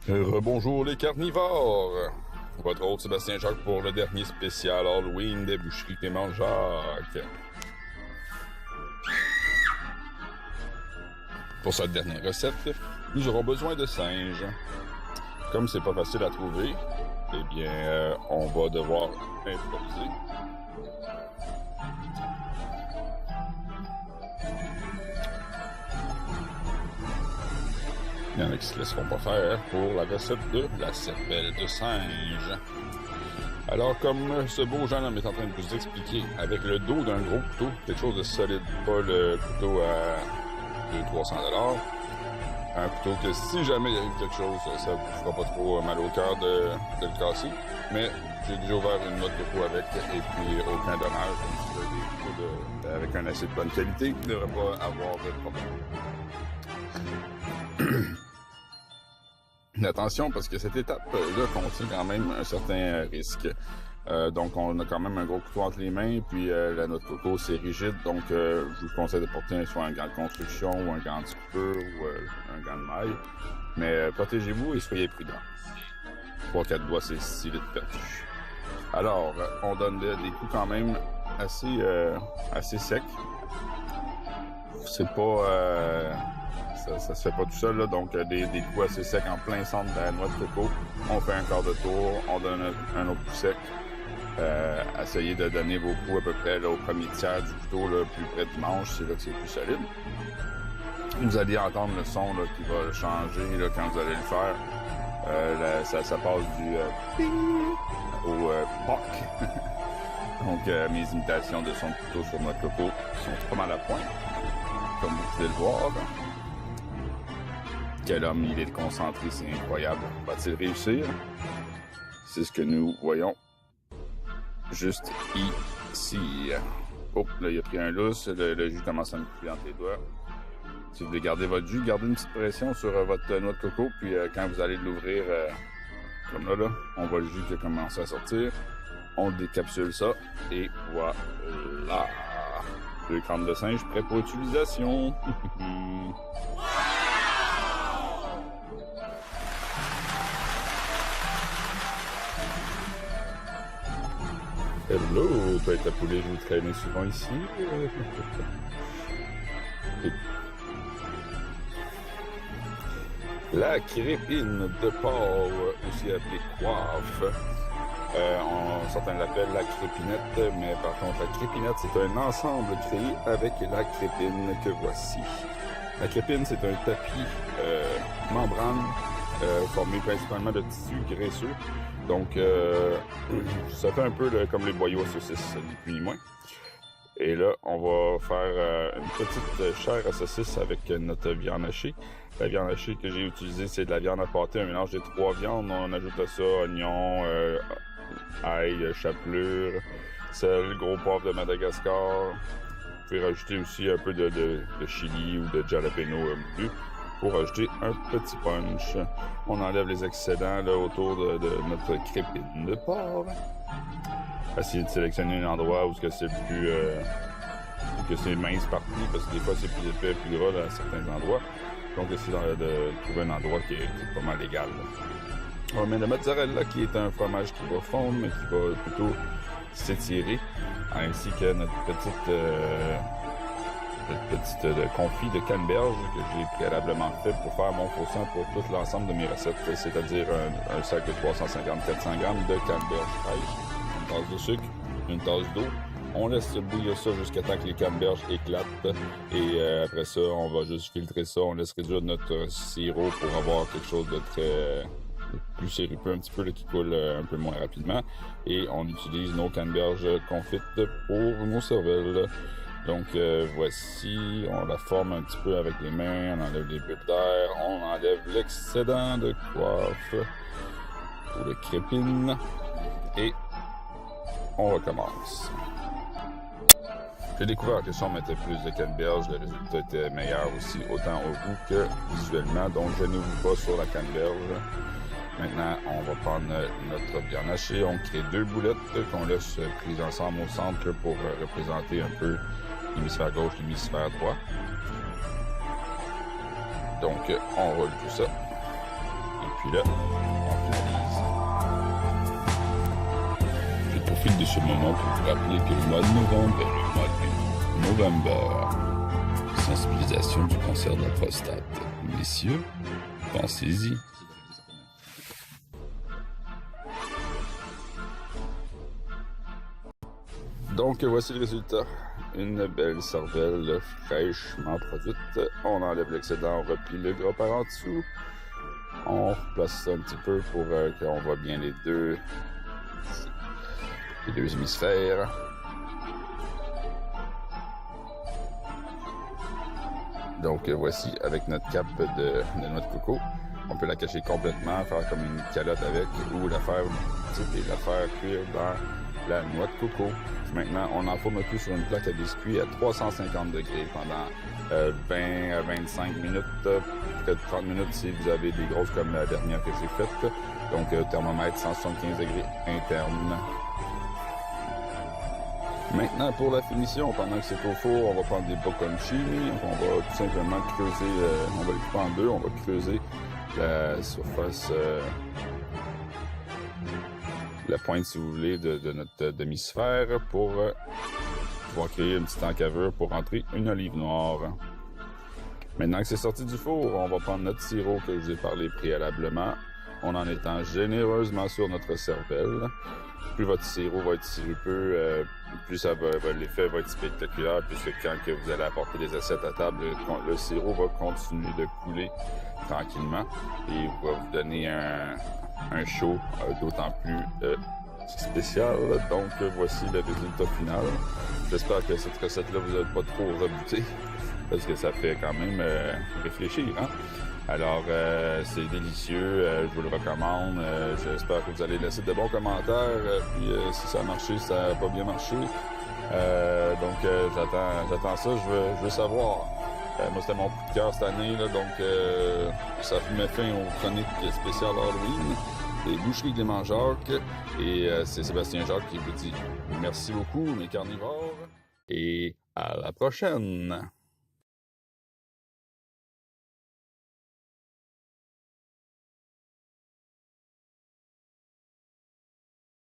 Rebonjour les carnivores! Votre hôte Sébastien Jacques pour le dernier spécial Halloween des boucheries Clément Jacques. Pour cette dernière recette, nous aurons besoin de singes. Comme c'est pas facile à trouver, eh bien, on va devoir improviser. Il y en a qui se laisseront pas faire pour la recette de la cervelle de singe. Alors, comme ce beau jeune homme est en train de vous expliquer, avec le dos d'un gros couteau, quelque chose de solide, pas le couteau à 200-300$, un couteau que si jamais il y a eu quelque chose, ça vous fera pas trop mal au cœur de le casser, mais j'ai déjà ouvert une noix de coco avec, et puis aucun dommage, avec un acier de bonne qualité, il ne devrait pas avoir de problème. Attention, parce que cette étape-là contient quand même un certain risque. Donc, on a quand même un gros couteau entre les mains, puis la noix de coco, c'est rigide. Donc, je vous conseille de porter soit un gant de construction, ou un gant de coupure, ou un gant de maille. Mais protégez-vous et soyez prudents. 3-4 doigts, c'est 6 litres perdus. Alors, on donne des coups quand même assez secs. C'est pas... Ça se fait pas tout seul, là, donc des coups assez secs en plein centre de la noix de coco. On fait un quart de tour, on donne un autre coup sec. Essayez de donner vos coups à peu près là, au premier tiers du couteau, là, plus près du manche, c'est là que c'est plus solide. Vous allez entendre le son là, qui va changer là, quand vous allez le faire. Ça passe du ping au poc. Donc mes imitations de son de couteau sur noix de coco sont pas mal à point, comme vous pouvez le voir. Quel homme, il est concentré, c'est incroyable. Va-t-il réussir? C'est ce que nous voyons juste ici. Oh, là, il a pris un lousse, le jus commence à me couler entre les doigts. Si vous voulez garder votre jus, gardez une petite pression sur votre noix de coco, puis quand vous allez l'ouvrir, comme là, on voit le jus qui a commencé à sortir. On décapsule ça, et voilà! 2 crânes de singe prêts pour utilisation. Hello, toi et ta poulet, je vous traîne souvent ici. La crépine de porc, aussi appelée coiffe. Certains l'appellent la crépinette, mais par contre la crépinette c'est un ensemble créé avec la crépine que voici. La crépine c'est un tapis membrane formé principalement de tissu graisseux. Donc ça fait un peu comme les boyaux à saucisses, ni plus ni moins. Et là, on va faire une petite chair à saucisse avec notre viande hachée. La viande hachée que j'ai utilisée, c'est de la viande à pâté, un mélange des 3 viandes. On ajoute à ça oignon, ail, chapelure, sel, gros poivre de Madagascar. Vous pouvez rajouter aussi un peu de chili ou de jalapeno moulu pour ajouter un petit punch. On enlève les excédents là, autour de notre crépine de porc. Essayez de sélectionner un endroit où c'est plus que c'est mince partout, parce que des fois c'est plus épais, plus gras là, à certains endroits. Donc essayez de trouver un endroit qui est pas mal égal. Là. On va mettre le mozzarella qui est un fromage qui va fondre, mais qui va plutôt s'étirer, ainsi que notre petite confit de canneberge que j'ai préalablement fait pour faire mon faux sang pour tout l'ensemble de mes recettes, c'est-à-dire un sac de 350-400 grammes de canneberge fraîche, une tasse de sucre, une tasse d'eau. On laisse bouillir ça jusqu'à temps que les canneberges éclatent et après ça, on va juste filtrer ça, on laisse réduire notre sirop pour avoir quelque chose de très plus sirupeux un petit peu, là, qui coule un peu moins rapidement, et on utilise nos canneberges confites pour nos cervelles. Donc voici, on la forme un petit peu avec les mains, on enlève les bulles d'air, on enlève l'excédent de coiffe ou de crépine et on recommence. J'ai découvert que si on mettait plus de canneberge, le résultat était meilleur aussi, autant au goût que visuellement, donc je n'oublie pas sur la canneberge. Maintenant, on va prendre notre viande hachée, on crée 2 boulettes qu'on laisse prises ensemble au centre pour représenter un peu l'hémisphère gauche, l'hémisphère droit. Donc, on roule tout ça. Et puis là, on finalise. Je profite de ce moment pour vous rappeler que le mois de novembre est le mois de November. Sensibilisation du cancer de la prostate. Messieurs, pensez-y. Donc, voici le résultat. Une belle cervelle fraîchement produite. On enlève l'excédent, on replie le gras par en dessous. On replace ça un petit peu pour qu'on voit bien les deux hémisphères. Donc, voici avec notre cape de noix de coco. On peut la cacher complètement, faire comme une calotte avec, ou la faire cuire dans la noix de coco. Maintenant, on enfourne tout sur une plaque à biscuits à 350 degrés pendant 20 à 25 minutes, peut-être 30 minutes si vous avez des grosses comme la dernière que j'ai faite. Donc, thermomètre 175 degrés interne. Maintenant, pour la finition, pendant que c'est au four, on va prendre des bocconcini. On va tout simplement creuser, on va les couper en deux, on va creuser la surface, la pointe, si vous voulez, de notre demi-sphère pour pouvoir créer une petite encavure pour rentrer une olive noire. Maintenant que c'est sorti du four, on va prendre notre sirop que je vous ai parlé préalablement, on en étend généreusement sur notre cervelle. Plus votre sirop va être sirupeux, plus l'effet va être spectaculaire, puisque quand que vous allez apporter les assiettes à table, le sirop va continuer de couler tranquillement et va vous donner un show d'autant plus spécial. Donc, voici le résultat final. J'espère que cette recette-là vous a pas trop rebuté, parce que ça fait quand même réfléchir, hein? Alors, c'est délicieux, je vous le recommande. J'espère que vous allez laisser de bons commentaires. Puis, si ça a marché, si ça n'a pas bien marché. Donc, j'attends ça. Je veux savoir. Moi, c'était mon coup de cœur cette année, là, donc ça met fin aux chroniques spéciales Halloween des Boucheries Clément-Jacques. Et c'est Sébastien Jacques qui vous dit merci beaucoup, mes carnivores, et à la prochaine!